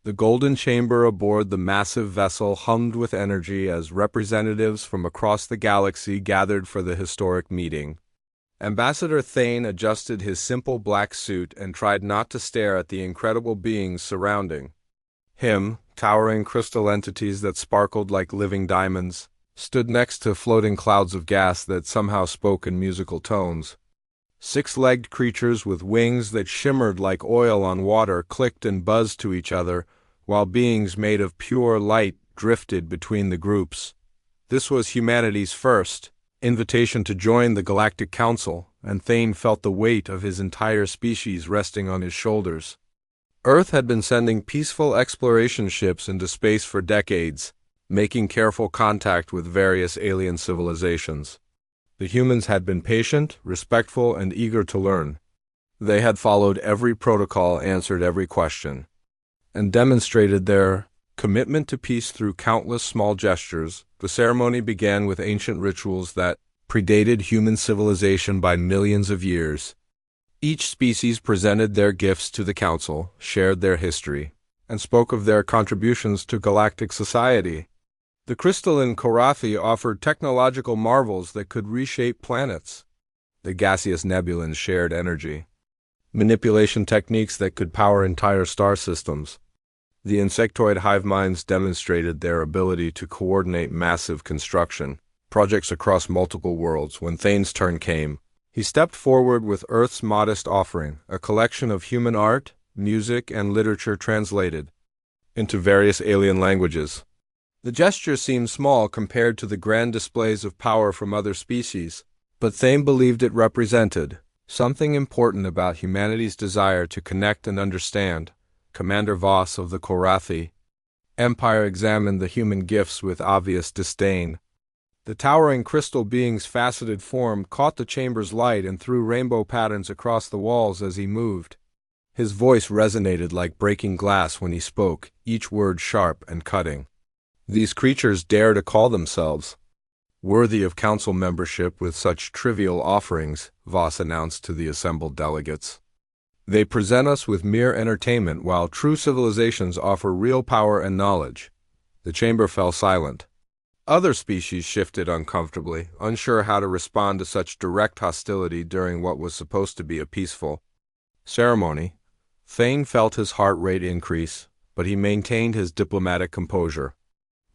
The golden chamber aboard the massive vessel hummed with energy as representatives from across the galaxy gathered for the historic meeting. Ambassador Thane adjusted his simple black suit and tried not to stare at the incredible beings surrounding him. Towering crystal entities that sparkled like living diamonds stood next to floating clouds of gas that somehow spoke in musical tones. Six-legged creatures with wings that shimmered like oil on water clicked and buzzed to each other, while beings made of pure light drifted between the groups. This was humanity's first invitation to join the Galactic Council, and Thane felt the weight of his entire species resting on his shoulders. Earth had been sending peaceful exploration ships into space for decades, making careful contact with various alien civilizations. The humans had been patient, respectful, and eager to learn. They had followed every protocol, answered every question, and demonstrated their commitment to peace through countless small gestures. The ceremony began with ancient rituals that predated human civilization by millions of years. Each species presented their gifts to the Council, shared their history, and spoke of their contributions to galactic society. The crystalline Korathi offered technological marvels that could reshape planets. The gaseous nebulans shared energy, manipulation techniques that could power entire star systems. The insectoid hive minds demonstrated their ability to coordinate massive construction projects across multiple worlds. When Thane's turn came, he stepped forward with Earth's modest offering, a collection of human art, music, and literature translated into various alien languages. The gesture seemed small compared to the grand displays of power from other species, but Thane believed it represented something important about humanity's desire to connect and understand. Commander Voss of the Korathi Empire examined the human gifts with obvious disdain. The towering crystal being's faceted form caught the chamber's light and threw rainbow patterns across the walls as he moved. His voice resonated like breaking glass when he spoke, each word sharp and cutting. These creatures dare to call themselves worthy of council membership with such trivial offerings, Voss announced to the assembled delegates. They present us with mere entertainment while true civilizations offer real power and knowledge. The chamber fell silent. Other species shifted uncomfortably, unsure how to respond to such direct hostility during what was supposed to be a peaceful ceremony. Thane felt his heart rate increase, but he maintained his diplomatic composure.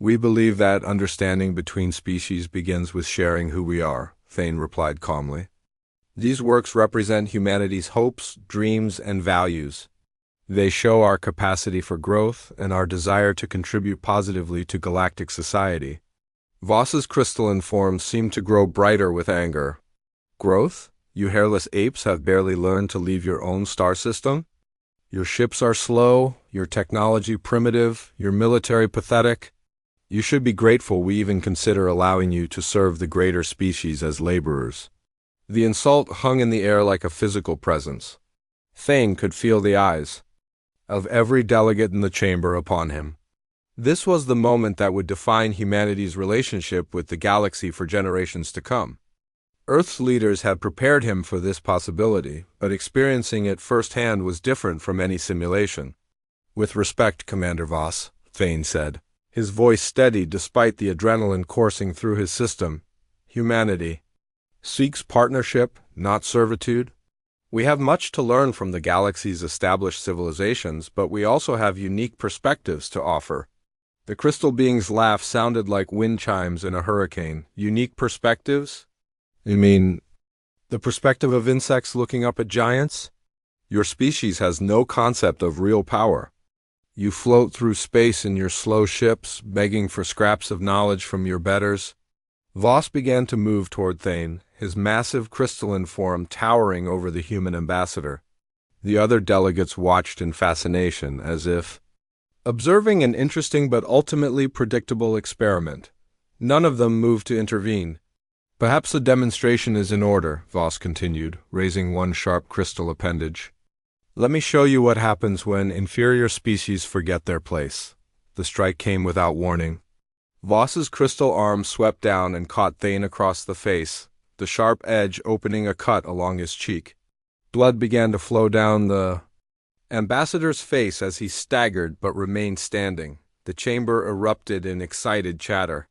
We believe that understanding between species begins with sharing who we are, Thane replied calmly. These works represent humanity's hopes, dreams, and values. They show our capacity for growth and our desire to contribute positively to galactic society. Voss's crystalline form seemed to grow brighter with anger. Growth? You hairless apes have barely learned to leave your own star system? Your ships are slow, your technology primitive, your military pathetic. You should be grateful we even consider allowing you to serve the greater species as laborers. The insult hung in the air like a physical presence. Thane could feel the eyes of every delegate in the chamber upon him. This was the moment that would define humanity's relationship with the galaxy for generations to come. Earth's leaders had prepared him for this possibility, but experiencing it firsthand was different from any simulation. With respect, Commander Voss, Thane said, his voice steady despite the adrenaline coursing through his system. Humanity seeks partnership, not servitude. We have much to learn from the galaxy's established civilizations, but we also have unique perspectives to offer. The crystal being's laugh sounded like wind chimes in a hurricane. Unique perspectives? You mean the perspective of insects looking up at giants? Your species has no concept of real power. You float through space in your slow ships, begging for scraps of knowledge from your betters. Voss began to move toward Thane, his massive crystalline form towering over the human ambassador. The other delegates watched in fascination, as if observing an interesting but ultimately predictable experiment. None of them moved to intervene. Perhaps the demonstration is in order, Voss continued, raising one sharp crystal appendage. Let me show you what happens when inferior species forget their place. The strike came without warning. Voss's crystal arm swept down and caught Thane across the face, the sharp edge opening a cut along his cheek. Blood began to flow down the Ambassador's face as he staggered but remained standing. The chamber erupted in excited chatter.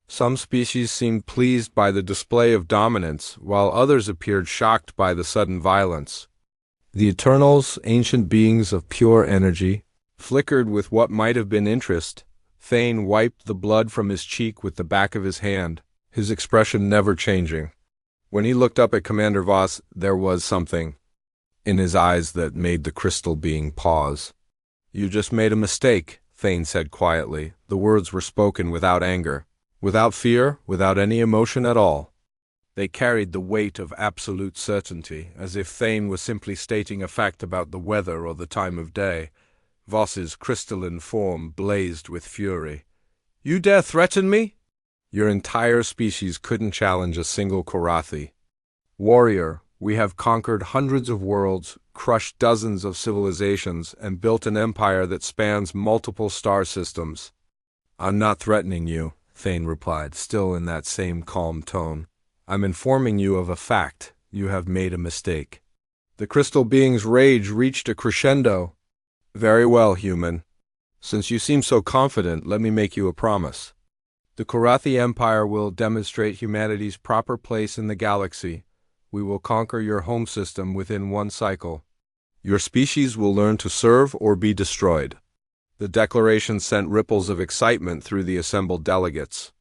Some species seemed pleased by the display of dominance, while others appeared shocked by the sudden violence. The Eternals, ancient beings of pure energy, flickered with what might have been interest. Thane wiped the blood from his cheek with the back of his hand, his expression never changing. When he looked up at Commander Voss, there was something in his eyes that made the crystal being pause. "You just made a mistake," Thane said quietly. The words were spoken without anger, without fear, without any emotion at all. They carried the weight of absolute certainty, as if Thane was simply stating a fact about the weather or the time of day. Voss's crystalline form blazed with fury. "You dare threaten me? Your entire species couldn't challenge a single Korathi. Warrior, we have conquered hundreds of worlds, crushed dozens of civilizations, and built an empire that spans multiple star systems." "I'm not threatening you," Thane replied, still in that same calm tone. "I'm informing you of a fact. You have made a mistake." The crystal being's rage reached a crescendo. "Very well, human. Since you seem so confident, let me make you a promise. The Korathi Empire will demonstrate humanity's proper place in the galaxy. We will conquer your home system within one cycle. Your species will learn to serve or be destroyed." The declaration sent ripples of excitement through the assembled delegates.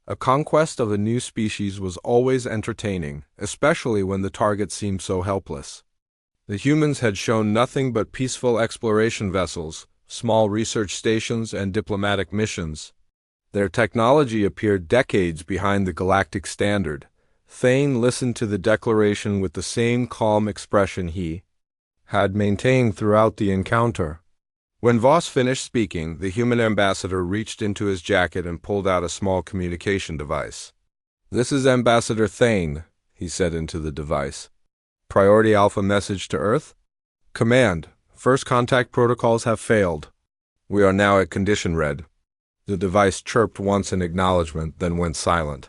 A conquest of a new species was always entertaining, especially when the target seemed so helpless. The humans had shown nothing but peaceful exploration vessels, small research stations, and diplomatic missions. Their technology appeared decades behind the galactic standard. Thane listened to the declaration with the same calm expression he had maintained throughout the encounter. When Voss finished speaking, the human ambassador reached into his jacket and pulled out a small communication device. "This is Ambassador Thane," he said into the device. "Priority Alpha message to Earth? Command, first contact protocols have failed. We are now at condition red." The device chirped once in acknowledgement, then went silent.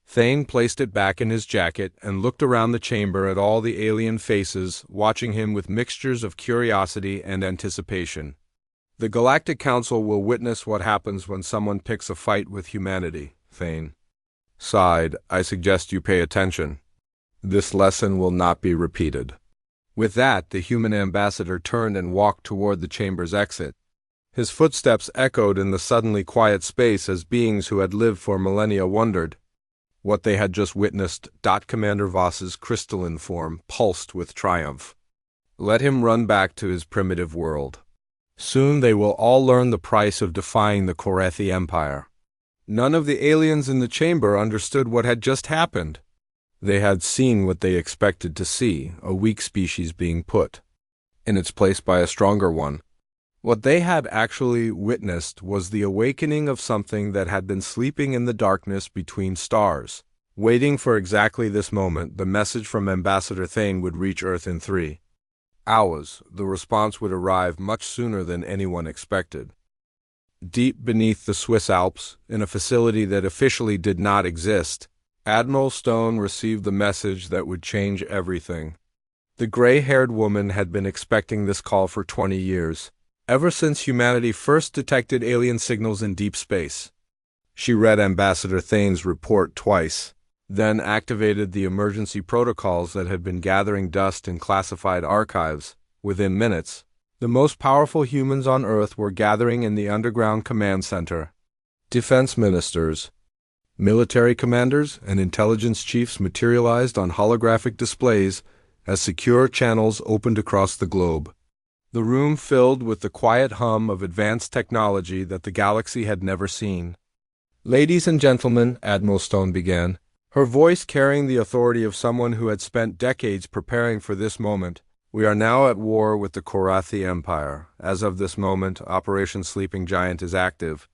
Thane placed it back in his jacket and looked around the chamber at all the alien faces, watching him with mixtures of curiosity and anticipation. "The Galactic Council will witness what happens when someone picks a fight with humanity," Thane sighed. "I suggest you pay attention. This lesson will not be repeated." With that, the human ambassador turned and walked toward the chamber's exit. His footsteps echoed in the suddenly quiet space as beings who had lived for millennia wondered what they had just witnessed. Commander Voss's crystalline form pulsed with triumph. Let him run back to his primitive world. Soon they will all learn the price of defying the Korathi Empire. None of the aliens in the chamber understood what had just happened. They had seen what they expected to see, a weak species being put in its place by a stronger one. What they had actually witnessed was the awakening of something that had been sleeping in the darkness between stars. Waiting for exactly this moment, the message from Ambassador Thane would reach Earth in 3 hours. The response would arrive much sooner than anyone expected. Deep beneath the Swiss Alps, in a facility that officially did not exist, Admiral Stone received the message that would change everything. The gray-haired woman had been expecting this call for 20 years. Ever since humanity first detected alien signals in deep space. She read Ambassador Thane's report twice, then activated the emergency protocols that had been gathering dust in classified archives. Within minutes, the most powerful humans on Earth were gathering in the underground command center. Defense ministers, military commanders, and intelligence chiefs materialized on holographic displays as secure channels opened across the globe. The room filled with the quiet hum of advanced technology that the galaxy had never seen. "Ladies and gentlemen," Admiral Stone began, her voice carrying the authority of someone who had spent decades preparing for this moment, "we are now at war with the Korathi Empire. As of this moment, Operation Sleeping Giant is active."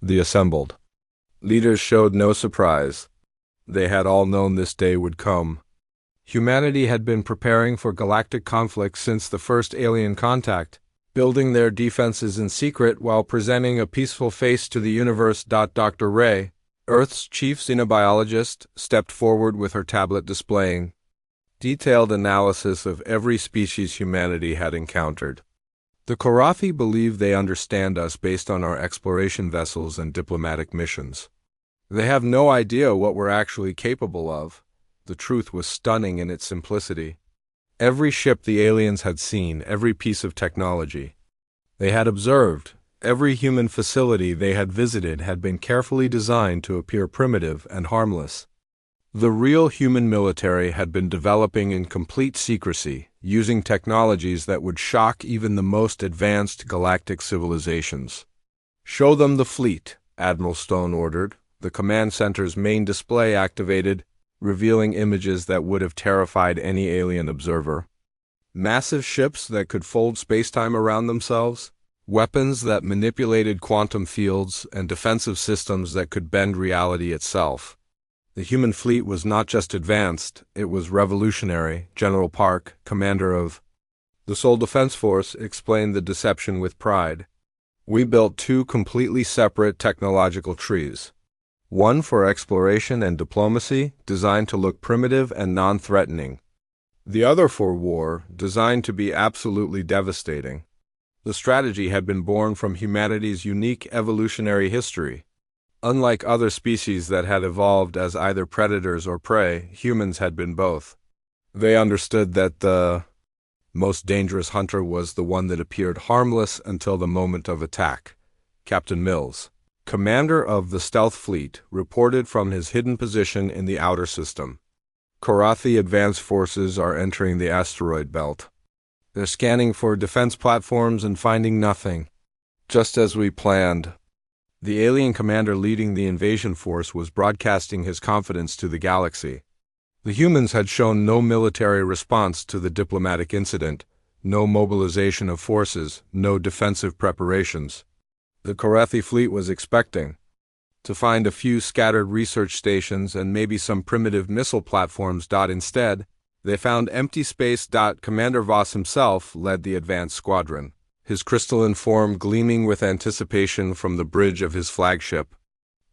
The assembled leaders showed no surprise. They had all known this day would come. Humanity had been preparing for galactic conflict since the first alien contact, building their defenses in secret while presenting a peaceful face to the universe. Dr. Ray, Earth's chief xenobiologist, stepped forward with her tablet displaying detailed analysis of every species humanity had encountered. The Korathi believe they understand us based on our exploration vessels and diplomatic missions. They have no idea what we're actually capable of. The truth was stunning in its simplicity. Every ship the aliens had seen, every piece of technology they had observed, every human facility they had visited had been carefully designed to appear primitive and harmless. The real human military had been developing in complete secrecy, using technologies that would shock even the most advanced galactic civilizations. "Show them the fleet," Admiral Stone ordered. The command center's main display activated, revealing images that would have terrified any alien observer. Massive ships that could fold spacetime around themselves, weapons that manipulated quantum fields, and defensive systems that could bend reality itself. The human fleet was not just advanced, it was revolutionary. General Park, commander of the Seoul Defense Force, explained the deception with pride. "We built two completely separate technological trees. One for exploration and diplomacy, designed to look primitive and non-threatening. The other for war, designed to be absolutely devastating." The strategy had been born from humanity's unique evolutionary history. Unlike other species that had evolved as either predators or prey, humans had been both. They understood that the most dangerous hunter was the one that appeared harmless until the moment of attack. Captain Mills, commander of the stealth fleet, reported from his hidden position in the outer system. "Korathi advanced forces are entering the asteroid belt. They're scanning for defense platforms and finding nothing. Just as we planned." The alien commander leading the invasion force was broadcasting his confidence to the galaxy. The humans had shown no military response to the diplomatic incident, no mobilization of forces, no defensive preparations. The Korathi fleet was expecting to find a few scattered research stations and maybe some primitive missile platforms. Instead, they found empty space. Commander Voss himself led the advanced squadron, his crystalline form gleaming with anticipation from the bridge of his flagship.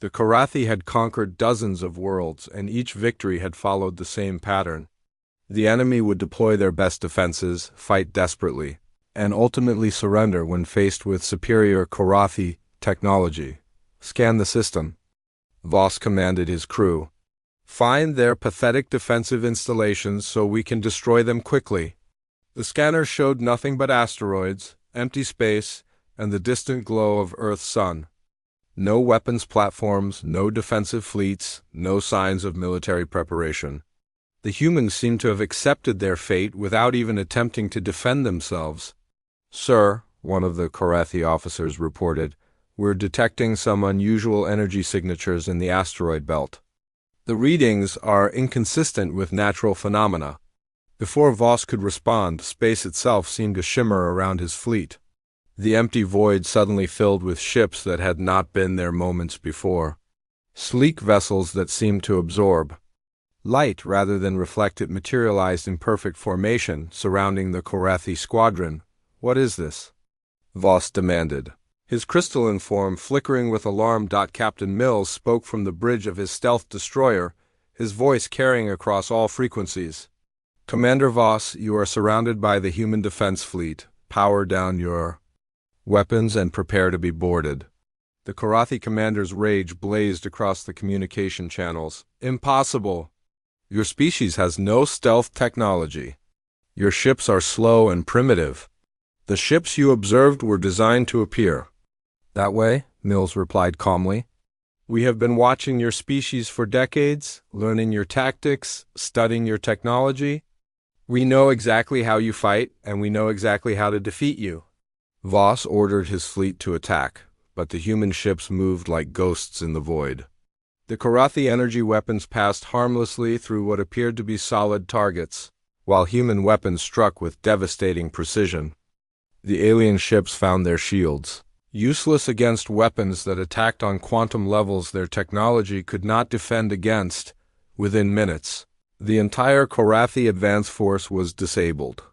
The Korathi had conquered dozens of worlds, and each victory had followed the same pattern. The enemy would deploy their best defenses, fight desperately, and ultimately surrender when faced with superior Korathi technology. "Scan the system," Voss commanded his crew. "Find their pathetic defensive installations so we can destroy them quickly." The scanner showed nothing but asteroids, empty space, and the distant glow of Earth's sun. No weapons platforms, no defensive fleets, no signs of military preparation. The humans seemed to have accepted their fate without even attempting to defend themselves. "Sir," one of the Korathi officers reported, "we're detecting some unusual energy signatures in the asteroid belt. The readings are inconsistent with natural phenomena." Before Voss could respond, space itself seemed to shimmer around his fleet. The empty void suddenly filled with ships that had not been there moments before. Sleek vessels that seemed to absorb light rather than reflect it materialized in perfect formation, surrounding the Korathi squadron. "What is this?" Voss demanded, his crystalline form flickering with alarm. Captain Mills spoke from the bridge of his stealth destroyer, his voice carrying across all frequencies. "Commander Voss, you are surrounded by the human defense fleet. Power down your weapons and prepare to be boarded." The Korathi commander's rage blazed across the communication channels. "Impossible! Your species has no stealth technology. Your ships are slow and primitive. The ships you observed were designed to appear that way," Mills replied calmly. "We have been watching your species for decades, learning your tactics, studying your technology. We know exactly how you fight, and we know exactly how to defeat you." Voss ordered his fleet to attack, but the human ships moved like ghosts in the void. The Korathi energy weapons passed harmlessly through what appeared to be solid targets, while human weapons struck with devastating precision. The alien ships found their shields useless against weapons that attacked on quantum levels their technology could not defend against. Within minutes, the entire Korathi advance force was disabled.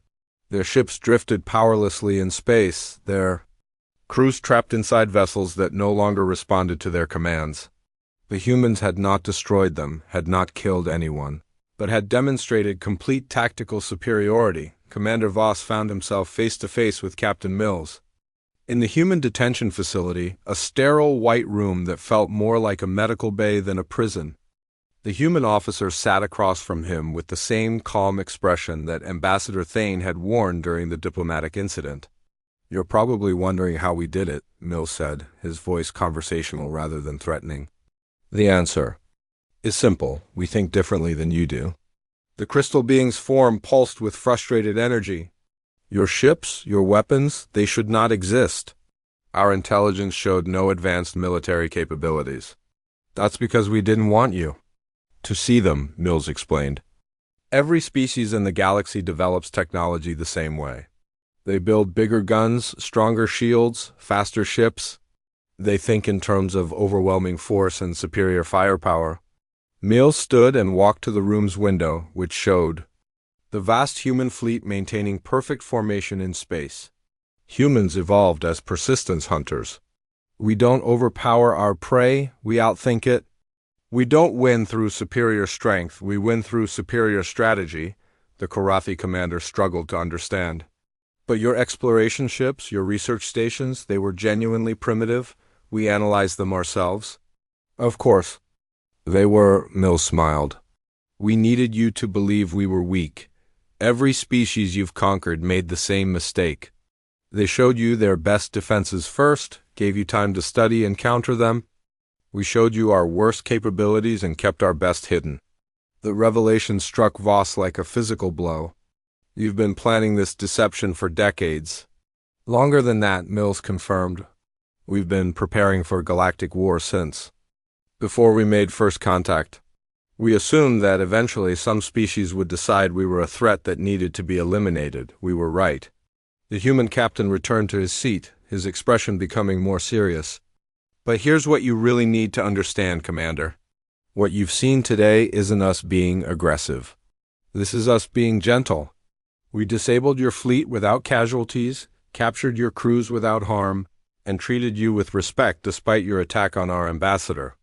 Their ships drifted powerlessly in space, their crews trapped inside vessels that no longer responded to their commands. The humans had not destroyed them, had not killed anyone, but had demonstrated complete tactical superiority. Commander Voss found himself face to face with Captain Mills. In the human detention facility, a sterile white room that felt more like a medical bay than a prison. The human officer sat across from him with the same calm expression that Ambassador Thane had worn during the diplomatic incident. "You're probably wondering how we did it," Mills said, his voice conversational rather than threatening. "The answer is simple. We think differently than you do." The crystal being's form pulsed with frustrated energy. "Your ships, your weapons, they should not exist. Our intelligence showed no advanced military capabilities. That's because we didn't want you to see them," Mills explained. "Every species in the galaxy develops technology the same way. They build bigger guns, stronger shields, faster ships. They think in terms of overwhelming force and superior firepower." Mills stood and walked to the room's window, which showed the vast human fleet maintaining perfect formation in space. Humans evolved as persistence hunters. We don't overpower our prey, we outthink it. We don't win through superior strength, we win through superior strategy, the Korathi commander struggled to understand. "But your exploration ships, your research stations, they were genuinely primitive. We analyzed them ourselves." "Of course. They were," Mills smiled. "We needed you to believe we were weak. Every species you've conquered made the same mistake. They showed you their best defenses first, gave you time to study and counter them. We showed you our worst capabilities and kept our best hidden." The revelation struck Voss like a physical blow. "You've been planning this deception for decades." "Longer than that," Mills confirmed. "We've been preparing for Galactic War since. Before we made first contact, we assumed that eventually some species would decide we were a threat that needed to be eliminated. We were right." The human captain returned to his seat, his expression becoming more serious. "But here's what you really need to understand, Commander. What you've seen today isn't us being aggressive. This is us being gentle. We disabled your fleet without casualties, captured your crews without harm, and treated you with respect despite your attack on our ambassador."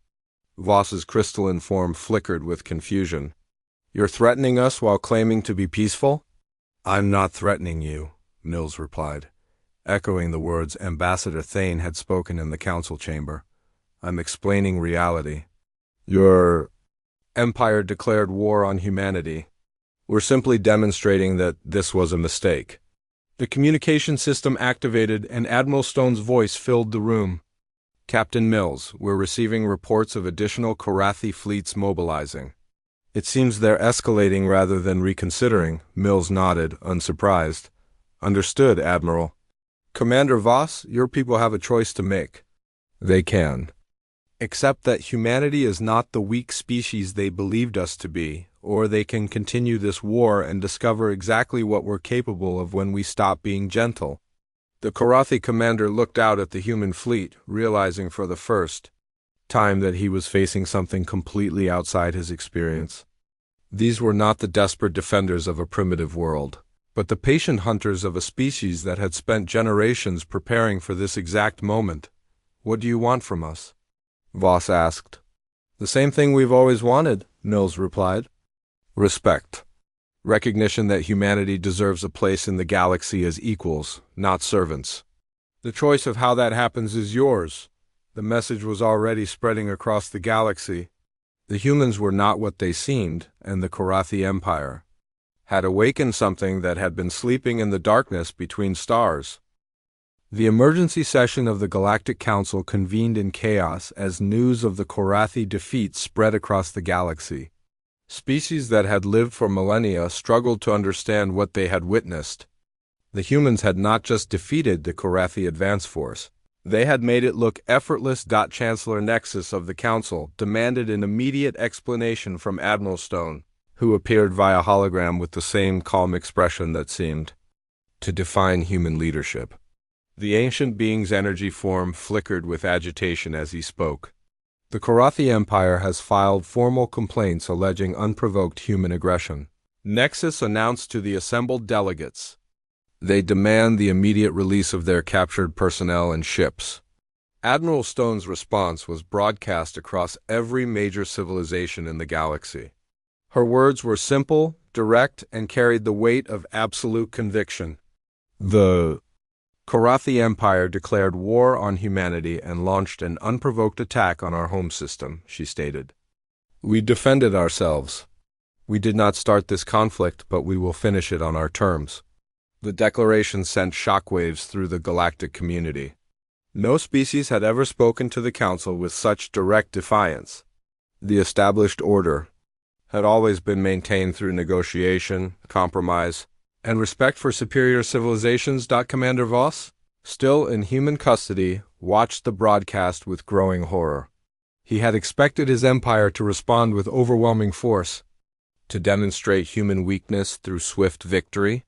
Voss's crystalline form flickered with confusion. "You're threatening us while claiming to be peaceful?" "I'm not threatening you," Mills replied, echoing the words Ambassador Thane had spoken in the council chamber. "I'm explaining reality. Your empire declared war on humanity. We're simply demonstrating that this was a mistake." The communication system activated and Admiral Stone's voice filled the room. "Captain Mills, we're receiving reports of additional Korathi fleets mobilizing. It seems they're escalating rather than reconsidering." Mills nodded, unsurprised. "Understood, Admiral." "Commander Voss, your people have a choice to make." "They can. Accept that humanity is not the weak species they believed us to be, or they can continue this war and discover exactly what we're capable of when we stop being gentle." The Korathi commander looked out at the human fleet, realizing for the first time that he was facing something completely outside his experience. These were not the desperate defenders of a primitive world, but the patient hunters of a species that had spent generations preparing for this exact moment. "What do you want from us?" Voss asked. "The same thing we've always wanted," Mills replied. "Respect. Recognition that humanity deserves a place in the galaxy as equals, not servants. The choice of how that happens is yours." The message was already spreading across the galaxy. The humans were not what they seemed, and the Korathi Empire had awakened something that had been sleeping in the darkness between stars. The emergency session of the Galactic Council convened in chaos as news of the Korathi defeat spread across the galaxy. Species that had lived for millennia struggled to understand what they had witnessed. The humans had not just defeated the Korathi advance force, they had made it look effortless. Chancellor Nexus of the Council demanded an immediate explanation from Admiral Stone, who appeared via hologram with the same calm expression that seemed to define human leadership. The ancient being's energy form flickered with agitation as he spoke. "The Korathi Empire has filed formal complaints alleging unprovoked human aggression," Nexus announced to the assembled delegates. "They demand the immediate release of their captured personnel and ships." Admiral Stone's response was broadcast across every major civilization in the galaxy. Her words were simple, direct, and carried the weight of absolute conviction. The Korathi Empire declared war on humanity and launched an unprovoked attack on our home system, she stated. We defended ourselves. We did not start this conflict, but we will finish it on our terms. The declaration sent shockwaves through the galactic community. No species had ever spoken to the Council with such direct defiance. The established order had always been maintained through negotiation, compromise, and respect for superior civilizations. Commander Voss, still in human custody, watched the broadcast with growing horror. He had expected his empire to respond with overwhelming force, to demonstrate human weakness through swift victory.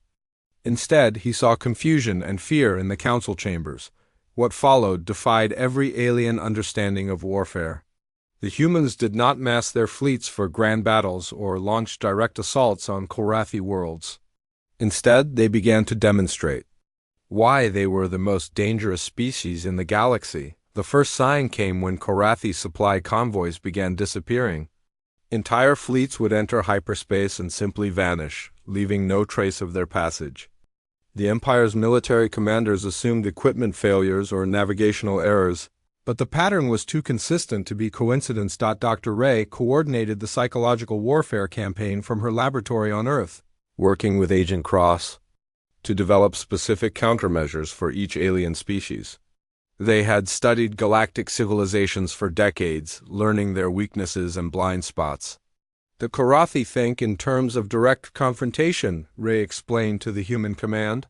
Instead, he saw confusion and fear in the council chambers. What followed defied every alien understanding of warfare. The humans did not mass their fleets for grand battles or launch direct assaults on Korathi worlds. Instead, they began to demonstrate why they were the most dangerous species in the galaxy. The first sign came when Korathi supply convoys began disappearing. Entire fleets would enter hyperspace and simply vanish, leaving no trace of their passage. The Empire's military commanders assumed equipment failures or navigational errors, but the pattern was too consistent to be coincidence. Dr. Ray coordinated the psychological warfare campaign from her laboratory on Earth, working with Agent Cross to develop specific countermeasures for each alien species. They had studied galactic civilizations for decades, learning their weaknesses and blind spots. The Korathi think in terms of direct confrontation, Ray explained to the human command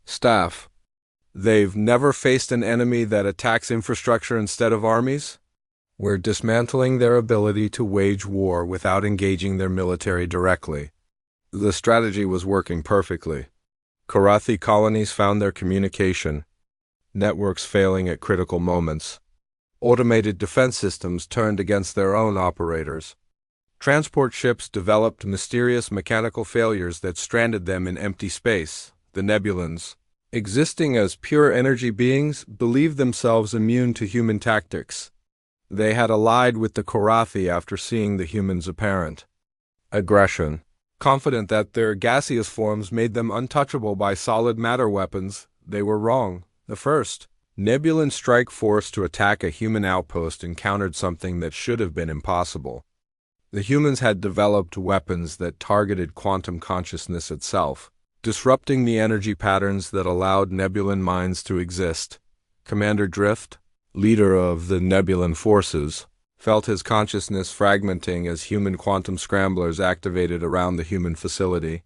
staff. They've never faced an enemy that attacks infrastructure instead of armies. We're dismantling their ability to wage war without engaging their military directly. The strategy was working perfectly. Korathi colonies found their communication networks failing at critical moments. Automated defense systems turned against their own operators. Transport ships developed mysterious mechanical failures that stranded them in empty space. The Nebulans, existing as pure energy beings, believed themselves immune to human tactics. They had allied with the Korathi after seeing the humans' apparent aggression. Confident that their gaseous forms made them untouchable by solid matter weapons, they were wrong. The first Nebulan strike force to attack a human outpost encountered something that should have been impossible. The humans had developed weapons that targeted quantum consciousness itself, disrupting the energy patterns that allowed Nebulan minds to exist. Commander Drift, leader of the Nebulan forces, felt his consciousness fragmenting as human quantum scramblers activated around the human facility.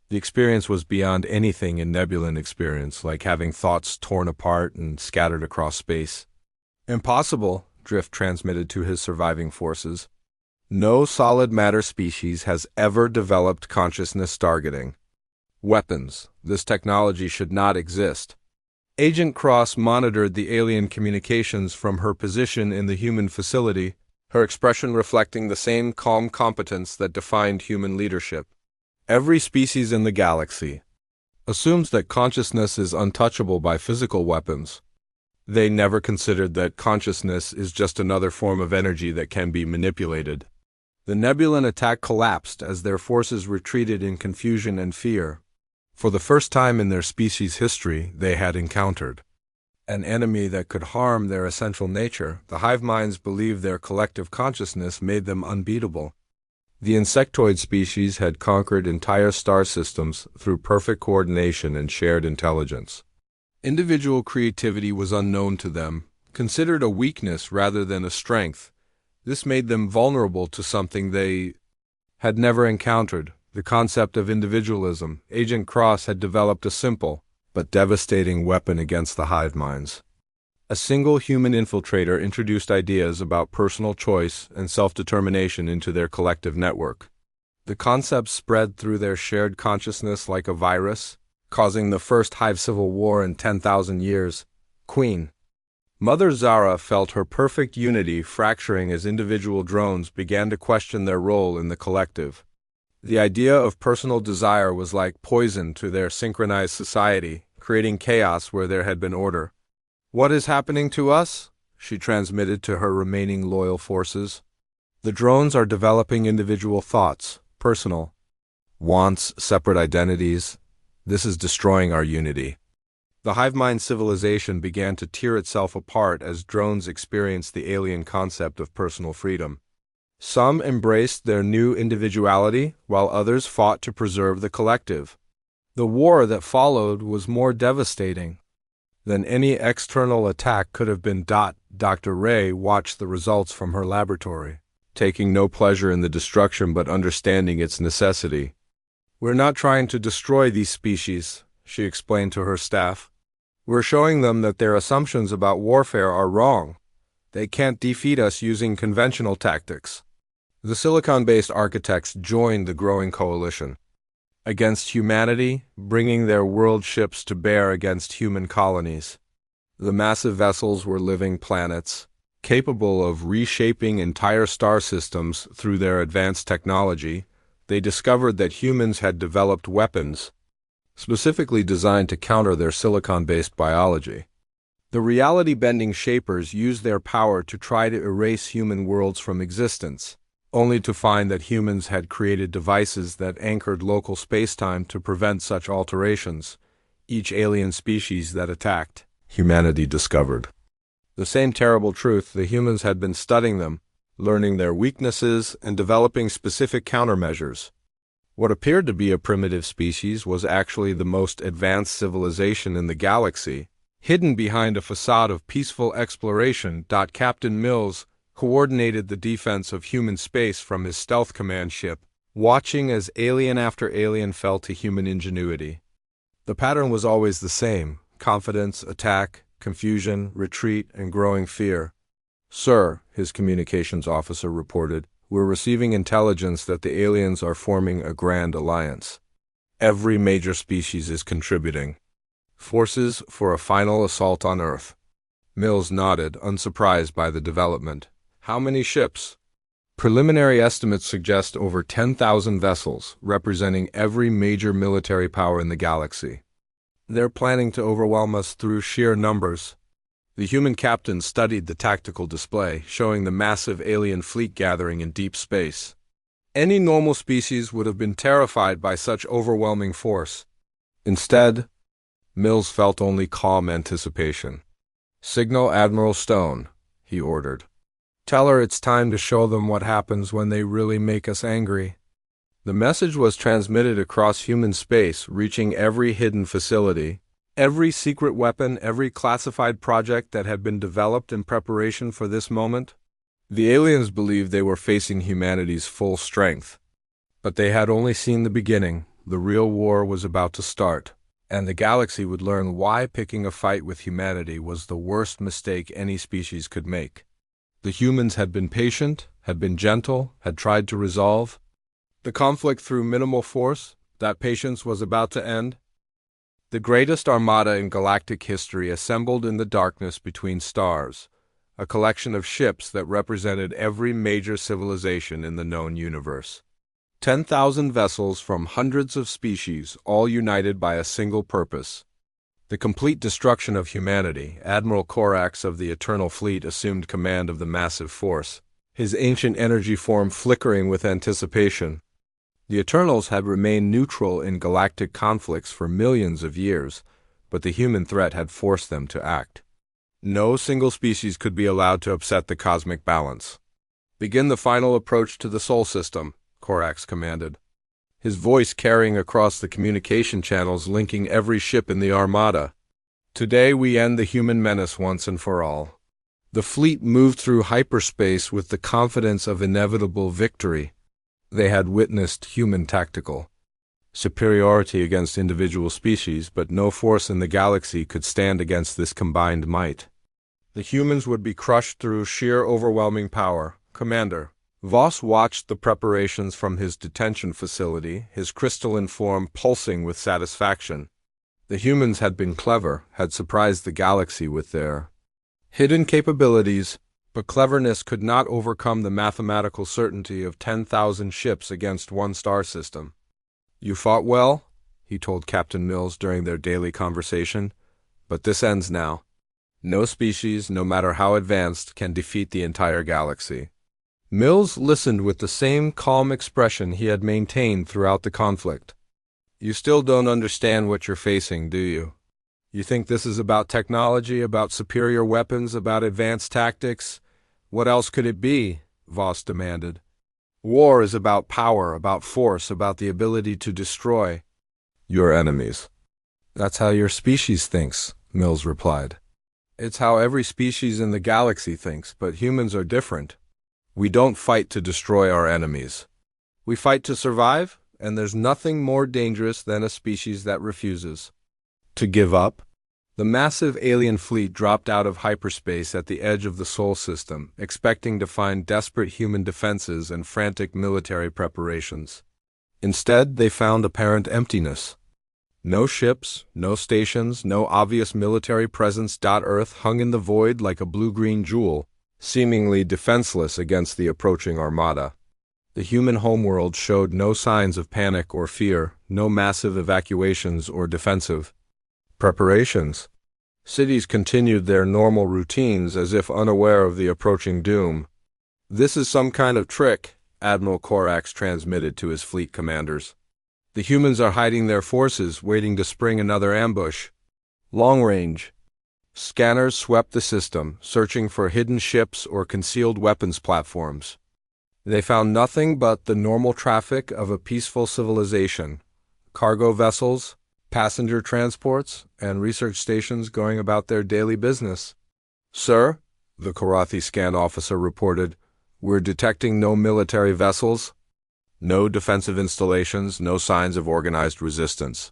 The experience was beyond anything in Nebulan experience, like having thoughts torn apart and scattered across space. Impossible, Drift transmitted to his surviving forces. No solid matter species has ever developed consciousness targeting. Weapons. This technology should not exist. Agent Cross monitored the alien communications from her position in the human facility, her expression reflecting the same calm competence that defined human leadership. Every species in the galaxy assumes that consciousness is untouchable by physical weapons. They never considered that consciousness is just another form of energy that can be manipulated. The Nebulan attack collapsed as their forces retreated in confusion and fear. For the first time in their species' history, they had encountered an enemy that could harm their essential nature. The hive minds believed their collective consciousness made them unbeatable. The insectoid species had conquered entire star systems through perfect coordination and shared intelligence. Individual creativity was unknown to them, considered a weakness rather than a strength. This made them vulnerable to something they had never encountered, the concept of individualism. Agent Cross had developed a simple but devastating weapon against the hive minds. A single human infiltrator introduced ideas about personal choice and self-determination into their collective network. The concept spread through their shared consciousness like a virus, causing the first hive civil war in 10,000 years. Queen Mother Zara felt her perfect unity fracturing as individual drones began to question their role in the collective. The idea of personal desire was like poison to their synchronized society, creating chaos where there had been order. "What is happening to us?" she transmitted to her remaining loyal forces. "The drones are developing individual thoughts. personal wants, separate identities. This is destroying our unity. The hive mind civilization began to tear itself apart as drones experienced the alien concept of personal freedom. Some embraced their new individuality, while others fought to preserve the collective. The war that followed was more devastating than any external attack could have been. Dr. Ray watched the results from her laboratory, taking no pleasure in the destruction but understanding its necessity. "We're not trying to destroy these species," she explained to her staff. "We're showing them that their assumptions about warfare are wrong. They can't defeat us using conventional tactics." The silicon-based architects joined the growing coalition against humanity, bringing their world ships to bear against human colonies. The massive vessels were living planets, capable of reshaping entire star systems through their advanced technology. They discovered that humans had developed weapons specifically designed to counter their silicon-based biology. The reality-bending shapers used their power to try to erase human worlds from existence, only to find that humans had created devices that anchored local space-time to prevent such alterations. Each alien species that attacked humanity discovered the same terrible truth. The humans had been studying them, learning their weaknesses, and developing specific countermeasures. What appeared to be a primitive species was actually the most advanced civilization in the galaxy, hidden behind a facade of peaceful exploration. Captain Mills coordinated the defense of human space from his stealth command ship, watching as alien after alien fell to human ingenuity. The pattern was always the same: confidence, attack, confusion, retreat, and growing fear. "Sir," his communications officer reported, "we're receiving intelligence that the aliens are forming a grand alliance. Every major species is contributing forces for a final assault on Earth." Mills nodded, unsurprised by the development. "How many ships?" "Preliminary estimates suggest over 10,000 vessels, representing every major military power in the galaxy. They're planning to overwhelm us through sheer numbers." The human captain studied the tactical display, showing the massive alien fleet gathering in deep space. Any normal species would have been terrified by such overwhelming force. Instead, Mills felt only calm anticipation. "Signal Admiral Stone," he ordered. "Tell her it's time to show them what happens when they really make us angry." The message was transmitted across human space, reaching every hidden facility, every secret weapon, every classified project that had been developed in preparation for this moment. The aliens believed they were facing humanity's full strength, but they had only seen the beginning. The real war was about to start, and the galaxy would learn why picking a fight with humanity was the worst mistake any species could make. The humans had been patient, had been gentle, had tried to resolve the conflict through minimal force. That patience was about to end. The greatest armada in galactic history assembled in the darkness between stars, a collection of ships that represented every major civilization in the known universe. 10,000 vessels from hundreds of species, all united by a single purpose: the complete destruction of humanity. Admiral Corax of the Eternal Fleet assumed command of the massive force, his ancient energy form flickering with anticipation. The Eternals had remained neutral in galactic conflicts for millions of years, but the human threat had forced them to act. No single species could be allowed to upset the cosmic balance. "Begin the final approach to the Sol system," Corax commanded, his voice carrying across the communication channels linking every ship in the armada. "Today we end the human menace once and for all." The fleet moved through hyperspace with the confidence of inevitable victory. They had witnessed human tactical superiority against individual species, but no force in the galaxy could stand against this combined might. The humans would be crushed through sheer overwhelming power. "Commander." Voss watched the preparations from his detention facility, his crystalline form pulsing with satisfaction. The humans had been clever, had surprised the galaxy with their hidden capabilities, but cleverness could not overcome the mathematical certainty of 10,000 ships against one star system. "You fought well," he told Captain Mills during their daily conversation, "but this ends now. No species, no matter how advanced, can defeat the entire galaxy." Mills listened with the same calm expression he had maintained throughout the conflict. You still don't understand what you're facing, do you? You think this is about technology, about superior weapons, about advanced tactics? What else could it be? Voss demanded. War is about power, about force, about the ability to destroy your enemies. That's how your species thinks, Mills replied. It's how every species in the galaxy thinks, but humans are different. We don't fight to destroy our enemies. We fight to survive, and there's nothing more dangerous than a species that refuses to give up. The massive alien fleet dropped out of hyperspace at the edge of the Sol system, expecting to find desperate human defenses and frantic military preparations. Instead, they found apparent emptiness. No ships, no stations, no obvious military presence. Earth hung in the void like a blue-green jewel, seemingly defenseless against the approaching armada. The human homeworld showed no signs of panic or fear, no massive evacuations or defensive preparations. Cities continued their normal routines as if unaware of the approaching doom. This is some kind of trick, Admiral Corax transmitted to his fleet commanders. The humans are hiding their forces, waiting to spring another ambush. Long range scanners swept the system, searching for hidden ships or concealed weapons platforms. They found nothing but the normal traffic of a peaceful civilization: cargo vessels, passenger transports, and research stations going about their daily business. Sir, the Korathi scan officer reported, we're detecting no military vessels, no defensive installations, no signs of organized resistance.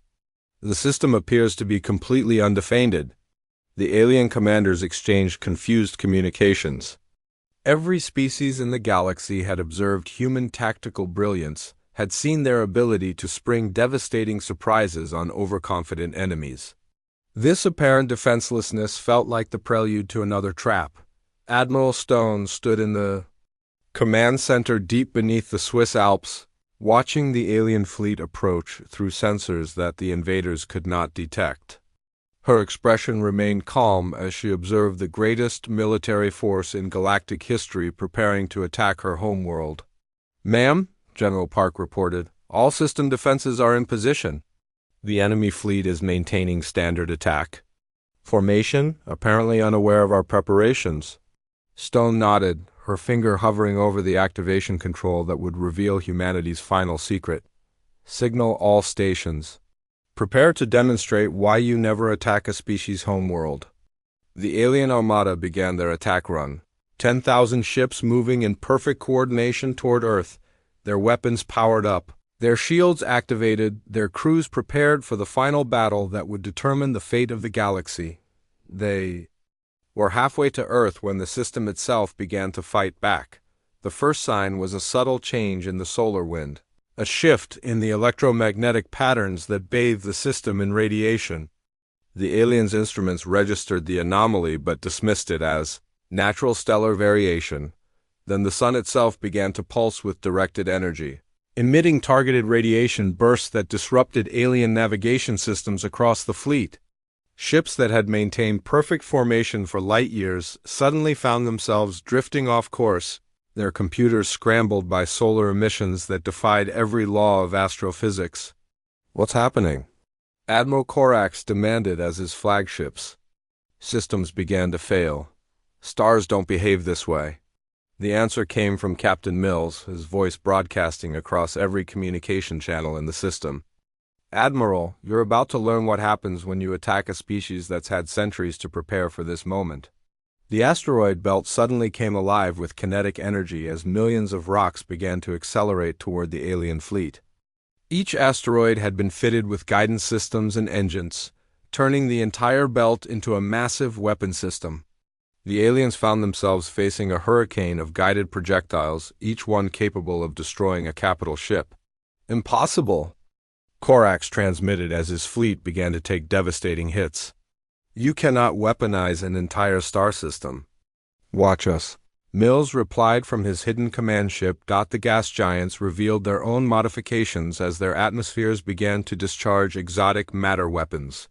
The system appears to be completely undefended. The alien commanders exchanged confused communications. Every species in the galaxy had observed human tactical brilliance, had seen their ability to spring devastating surprises on overconfident enemies. This apparent defenselessness felt like the prelude to another trap. Admiral Stone stood in the command center deep beneath the Swiss Alps, watching the alien fleet approach through sensors that the invaders could not detect. Her expression remained calm as she observed the greatest military force in galactic history preparing to attack her homeworld. Ma'am, General Park reported, all system defenses are in position. The enemy fleet is maintaining standard attack formation, apparently unaware of our preparations. Stone nodded, her finger hovering over the activation control that would reveal humanity's final secret. Signal all stations. Prepare to demonstrate why you never attack a species' homeworld. The alien armada began their attack run. 10,000 ships moving in perfect coordination toward Earth, their weapons powered up, their shields activated, their crews prepared for the final battle that would determine the fate of the galaxy. They were halfway to Earth when the system itself began to fight back. The first sign was a subtle change in the solar wind, a shift in the electromagnetic patterns that bathed the system in radiation. The aliens' instruments registered the anomaly but dismissed it as natural stellar variation. Then the sun itself began to pulse with directed energy, emitting targeted radiation bursts that disrupted alien navigation systems across the fleet. Ships that had maintained perfect formation for light years suddenly found themselves drifting off course, their computers scrambled by solar emissions that defied every law of astrophysics. What's happening? Admiral Corax demanded as his flagships' systems began to fail. Stars don't behave this way. The answer came from Captain Mills, his voice broadcasting across every communication channel in the system. Admiral, you're about to learn what happens when you attack a species that's had centuries to prepare for this moment. The asteroid belt suddenly came alive with kinetic energy as millions of rocks began to accelerate toward the alien fleet. Each asteroid had been fitted with guidance systems and engines, turning the entire belt into a massive weapon system. The aliens found themselves facing a hurricane of guided projectiles, each one capable of destroying a capital ship. Impossible! Corax transmitted as his fleet began to take devastating hits. You cannot weaponize an entire star system. Watch us. Mills replied from his hidden command ship. The gas giants revealed their own modifications as their atmospheres began to discharge exotic matter weapons.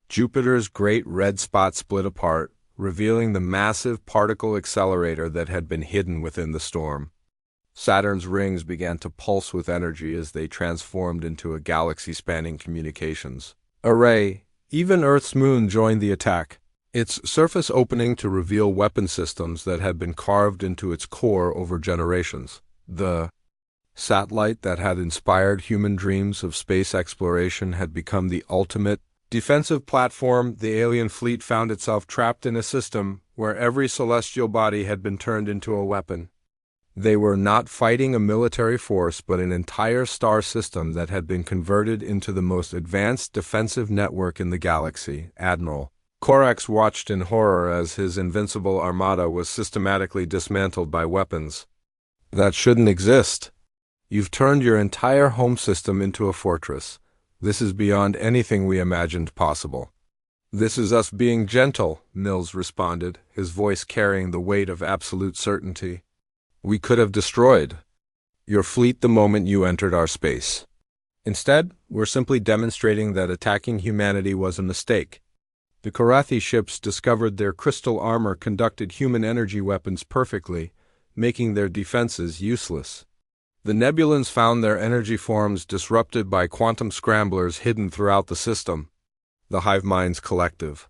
Jupiter's great red spot split apart, revealing the massive particle accelerator that had been hidden within the storm. Saturn's rings began to pulse with energy as they transformed into a galaxy-spanning communications array. Even Earth's moon joined the attack, its surface opening to reveal weapon systems that had been carved into its core over generations. The satellite that had inspired human dreams of space exploration had become the ultimate defensive platform. The alien fleet found itself trapped in a system where every celestial body had been turned into a weapon. They were not fighting a military force, but an entire star system that had been converted into the most advanced defensive network in the galaxy. Admiral Korax watched in horror as his invincible armada was systematically dismantled by weapons that shouldn't exist. You've turned your entire home system into a fortress. This is beyond anything we imagined possible. This is us being gentle, Mills responded, his voice carrying the weight of absolute certainty. We could have destroyed your fleet the moment you entered our space. Instead, we're simply demonstrating that attacking humanity was a mistake. The Korathi ships discovered their crystal armor conducted human energy weapons perfectly, making their defenses useless. The Nebulans found their energy forms disrupted by quantum scramblers hidden throughout the system. The hive mind's collective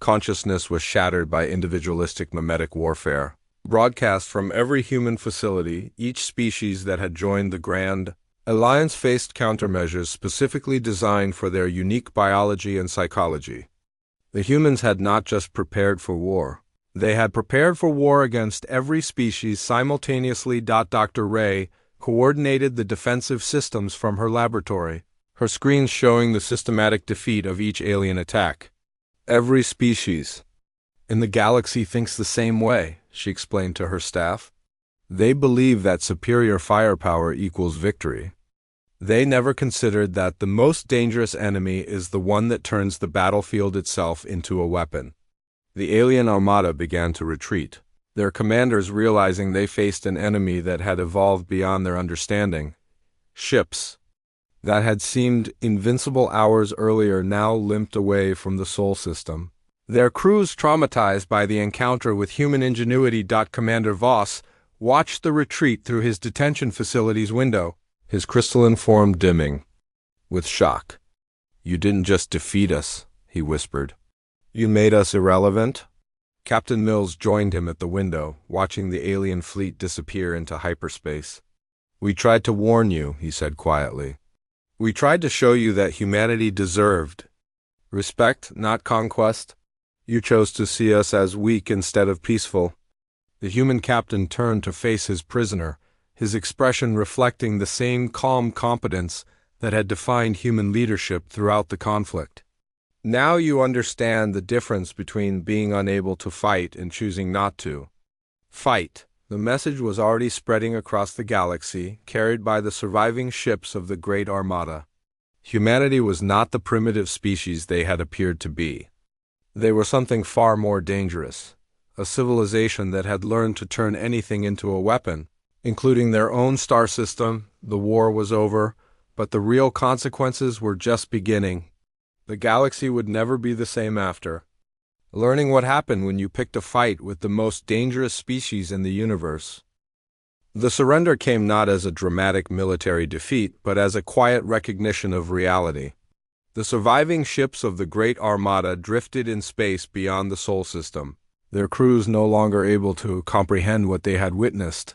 consciousness was shattered by individualistic mimetic warfare. Broadcast from every human facility, each species that had joined the Grand Alliance faced countermeasures specifically designed for their unique biology and psychology. The humans had not just prepared for war. They had prepared for war against every species simultaneously. Dr. Ray coordinated the defensive systems from her laboratory, her screens showing the systematic defeat of each alien attack. Every species in the galaxy thinks the same way, she explained to her staff. They believe that superior firepower equals victory. They never considered that the most dangerous enemy is the one that turns the battlefield itself into a weapon. The alien armada began to retreat, their commanders realizing they faced an enemy that had evolved beyond their understanding. Ships that had seemed invincible hours earlier now limped away from the Sol system, their crews traumatized by the encounter with human ingenuity. Commander Voss watched the retreat through his detention facility's window, his crystalline form dimming with shock. You didn't just defeat us, he whispered. You made us irrelevant? Captain Mills joined him at the window, watching the alien fleet disappear into hyperspace. We tried to warn you, he said quietly. We tried to show you that humanity deserved respect, not conquest. You chose to see us as weak instead of peaceful. The human captain turned to face his prisoner, his expression reflecting the same calm competence that had defined human leadership throughout the conflict. Now you understand the difference between being unable to fight and choosing not to fight. The message was already spreading across the galaxy, carried by the surviving ships of the Great Armada. Humanity was not the primitive species they had appeared to be. They were something far more dangerous, a civilization that had learned to turn anything into a weapon, including their own star system. The war was over, but the real consequences were just beginning. The galaxy would never be the same after. Learning what happened when you picked a fight with the most dangerous species in the universe. The surrender came not as a dramatic military defeat, but as a quiet recognition of reality. The surviving ships of the Great Armada drifted in space beyond the Sol system, their crews no longer able to comprehend what they had witnessed.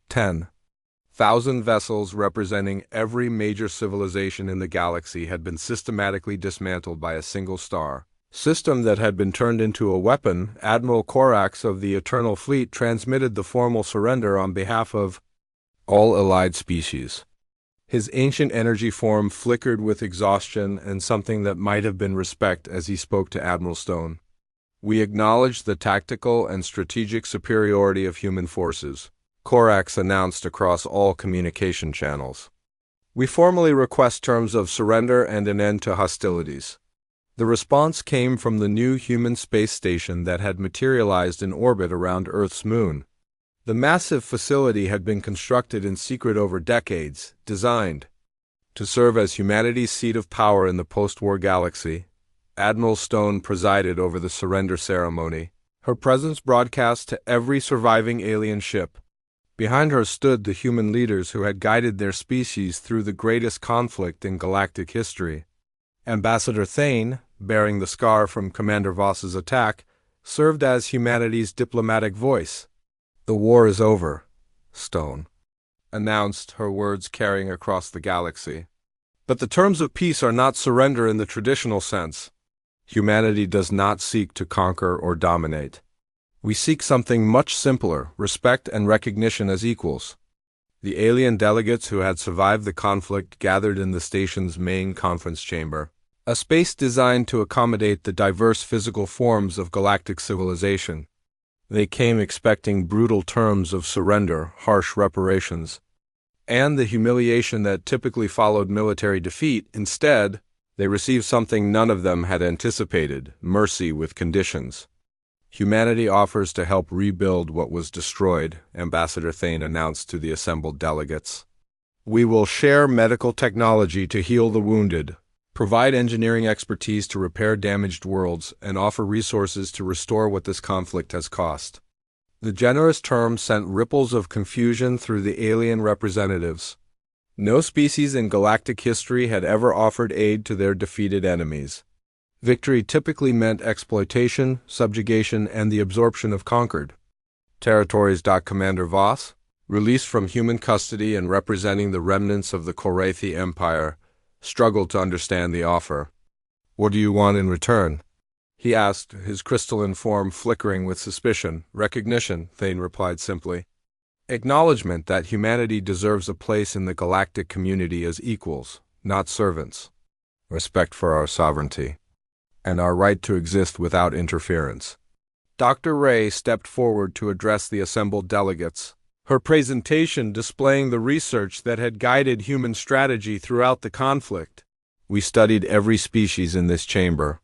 10,000 vessels representing every major civilization in the galaxy had been systematically dismantled by a single star system that had been turned into a weapon. Admiral Korax of the Eternal Fleet transmitted the formal surrender on behalf of all allied species. His ancient energy form flickered with exhaustion and something that might have been respect as he spoke to Admiral Stone. We acknowledge the tactical and strategic superiority of human forces, Korax announced across all communication channels. We formally request terms of surrender and an end to hostilities. The response came from the new human space station that had materialized in orbit around Earth's moon. The massive facility had been constructed in secret over decades, designed to serve as humanity's seat of power in the post-war galaxy. Admiral Stone presided over the surrender ceremony, her presence broadcast to every surviving alien ship. Behind her stood the human leaders who had guided their species through the greatest conflict in galactic history. Ambassador Thane, bearing the scar from Commander Voss's attack, served as humanity's diplomatic voice. "The war is over," Stone announced, her words carrying across the galaxy. "But the terms of peace are not surrender in the traditional sense. Humanity does not seek to conquer or dominate. We seek something much simpler, respect and recognition as equals." The alien delegates who had survived the conflict gathered in the station's main conference chamber, a space designed to accommodate the diverse physical forms of galactic civilization. They came expecting brutal terms of surrender, harsh reparations, and the humiliation that typically followed military defeat. Instead, they received something none of them had anticipated: mercy with conditions. "Humanity offers to help rebuild what was destroyed," Ambassador Thane announced to the assembled delegates. "We will share medical technology to heal the wounded, provide engineering expertise to repair damaged worlds, and offer resources to restore what this conflict has cost." The generous term sent ripples of confusion through the alien representatives. No species in galactic history had ever offered aid to their defeated enemies. Victory typically meant exploitation, subjugation, and the absorption of conquered territories. Commander Voss, released from human custody and representing the remnants of the Korathi Empire, struggled to understand the offer. "What do you want in return?" he asked, his crystalline form flickering with suspicion. "Recognition," Thane replied simply. "Acknowledgement that humanity deserves a place in the galactic community as equals, not servants. Respect for our sovereignty and our right to exist without interference." Dr. Ray stepped forward to address the assembled delegates, her presentation displaying the research that had guided human strategy throughout the conflict. "We studied every species in this chamber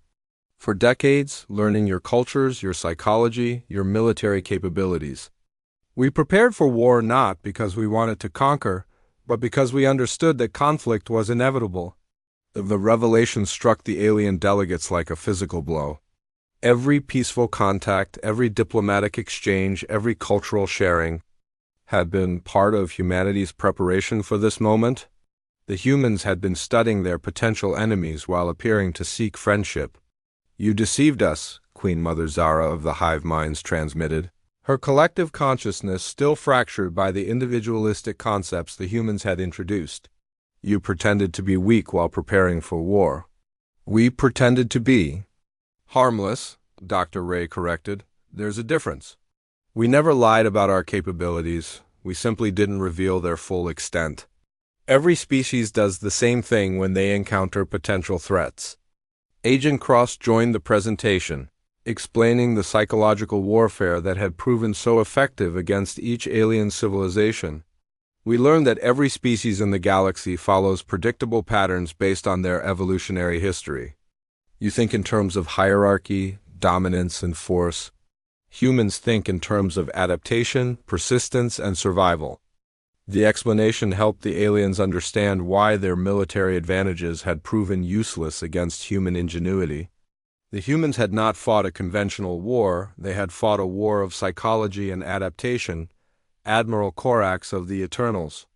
for decades, learning your cultures, your psychology, your military capabilities. We prepared for war not because we wanted to conquer, but because we understood that conflict was inevitable." The revelation struck the alien delegates like a physical blow. Every peaceful contact, every diplomatic exchange, every cultural sharing had been part of humanity's preparation for this moment. The humans had been studying their potential enemies while appearing to seek friendship. "You deceived us," Queen Mother Zara of the Hive Minds transmitted, her collective consciousness still fractured by the individualistic concepts the humans had introduced. "You pretended to be weak while preparing for war." "We pretended to be harmless," Dr. Ray corrected. "There's a difference. We never lied about our capabilities. We simply didn't reveal their full extent. Every species does the same thing when they encounter potential threats." Agent Cross joined the presentation, explaining the psychological warfare that had proven so effective against each alien civilization. "We learned that every species in the galaxy follows predictable patterns based on their evolutionary history. You think in terms of hierarchy, dominance, and force. Humans think in terms of adaptation, persistence, and survival." The explanation helped the aliens understand why their military advantages had proven useless against human ingenuity. The humans had not fought a conventional war, they had fought a war of psychology and adaptation. Admiral Korax of the Eternals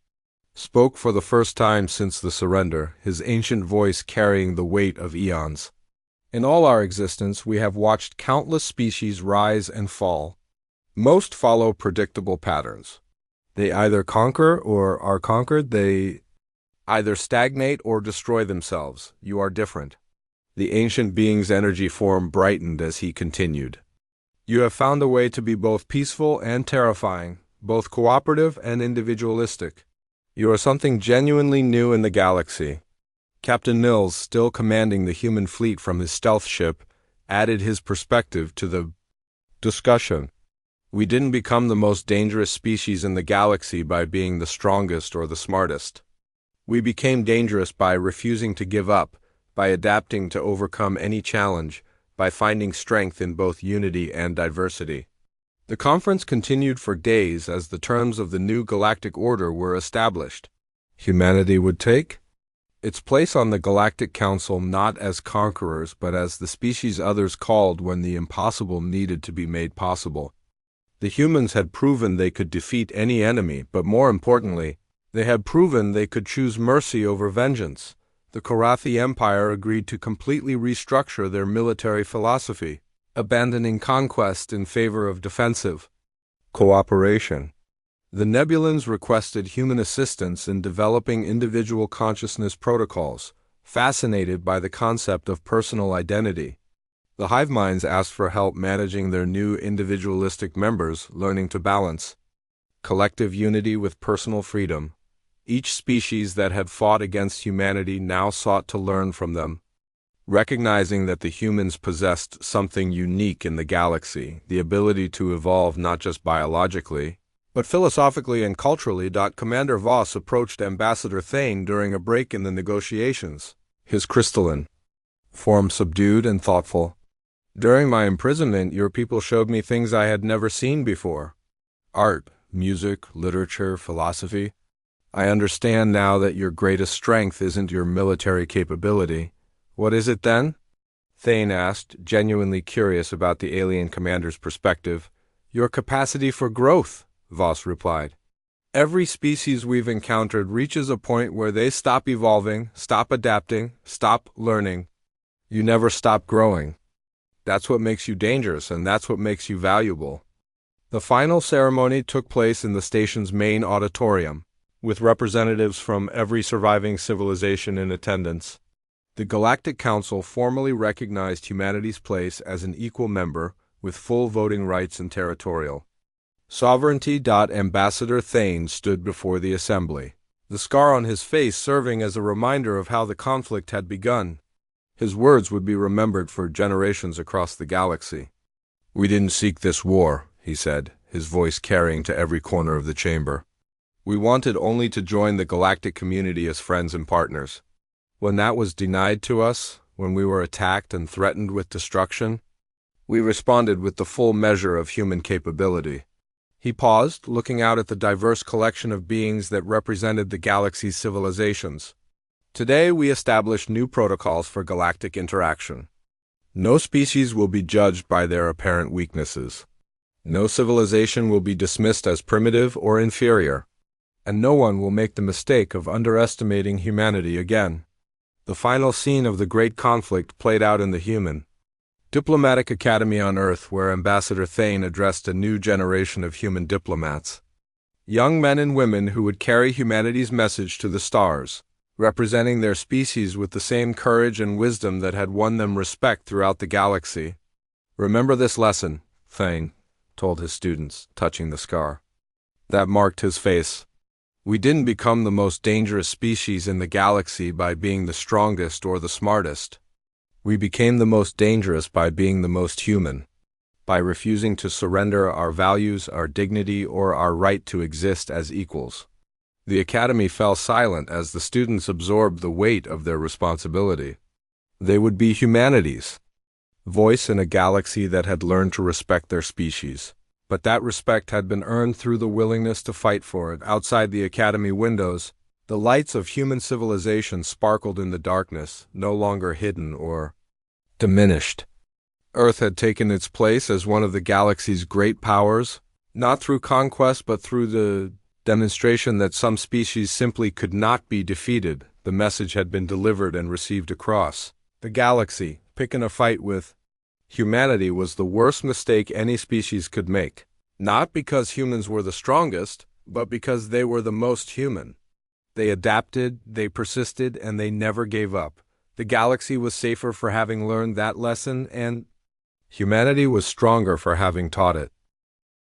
spoke for the first time since the surrender, his ancient voice carrying the weight of eons. "In all our existence, we have watched countless species rise and fall. Most follow predictable patterns. They either conquer or are conquered. They either stagnate or destroy themselves. You are different." The ancient being's energy form brightened as he continued. "You have found a way to be both peaceful and terrifying, both cooperative and individualistic. You are something genuinely new in the galaxy." Captain Nils, still commanding the human fleet from his stealth ship, added his perspective to the discussion. "We didn't become the most dangerous species in the galaxy by being the strongest or the smartest. We became dangerous by refusing to give up, by adapting to overcome any challenge, by finding strength in both unity and diversity." The conference continued for days as the terms of the new galactic order were established. Humanity would take its place on the Galactic Council not as conquerors but as the species others called when the impossible needed to be made possible. The humans had proven they could defeat any enemy, but more importantly, they had proven they could choose mercy over vengeance. The Korathi Empire agreed to completely restructure their military philosophy, abandoning conquest in favor of defensive cooperation. The Nebulans requested human assistance in developing individual consciousness protocols, fascinated by the concept of personal identity. The hive minds asked for help managing their new individualistic members, learning to balance collective unity with personal freedom. Each species that had fought against humanity now sought to learn from them. Recognizing that the humans possessed something unique in the galaxy, the ability to evolve not just biologically, but philosophically and culturally. Commander Voss approached Ambassador Thane during a break in the negotiations, his crystalline form subdued and thoughtful. During my imprisonment, your people showed me things I had never seen before. Art, music, literature, philosophy. I understand now that your greatest strength isn't your military capability. What is it then? Thane asked, genuinely curious about the alien commander's perspective. Your capacity for growth, Voss replied. Every species we've encountered reaches a point where they stop evolving, stop adapting, stop learning. You never stop growing. That's what makes you dangerous, and that's what makes you valuable. The final ceremony took place in the station's main auditorium, with representatives from every surviving civilization in attendance. The Galactic Council formally recognized humanity's place as an equal member, with full voting rights and territorial sovereignty. Ambassador Thane stood before the assembly, the scar on his face serving as a reminder of how the conflict had begun. His words would be remembered for generations across the galaxy. We didn't seek this war, he said, his voice carrying to every corner of the chamber. We wanted only to join the galactic community as friends and partners. When that was denied to us, when we were attacked and threatened with destruction, we responded with the full measure of human capability. He paused, looking out at the diverse collection of beings that represented the galaxy's civilizations. Today we establish new protocols for galactic interaction. No species will be judged by their apparent weaknesses. No civilization will be dismissed as primitive or inferior. And no one will make the mistake of underestimating humanity again. The final scene of the great conflict played out in the human diplomatic academy on Earth, where Ambassador Thane addressed a new generation of human diplomats. Young men and women who would carry humanity's message to the stars, representing their species with the same courage and wisdom that had won them respect throughout the galaxy. Remember this lesson, Thane told his students, touching the scar that marked his face. We didn't become the most dangerous species in the galaxy by being the strongest or the smartest. We became the most dangerous by being the most human, by refusing to surrender our values, our dignity, or our right to exist as equals. The academy fell silent as the students absorbed the weight of their responsibility. They would be humanity's voice in a galaxy that had learned to respect their species. But that respect had been earned through the willingness to fight for it. Outside the academy windows, the lights of human civilization sparkled in the darkness, no longer hidden or diminished. Earth had taken its place as one of the galaxy's great powers, not through conquest but through the demonstration that some species simply could not be defeated. The message had been delivered and received across the galaxy. Picking a fight with humanity was the worst mistake any species could make. Not because humans were the strongest, but because they were the most human. They adapted, they persisted, and they never gave up. The galaxy was safer for having learned that lesson, and humanity was stronger for having taught it.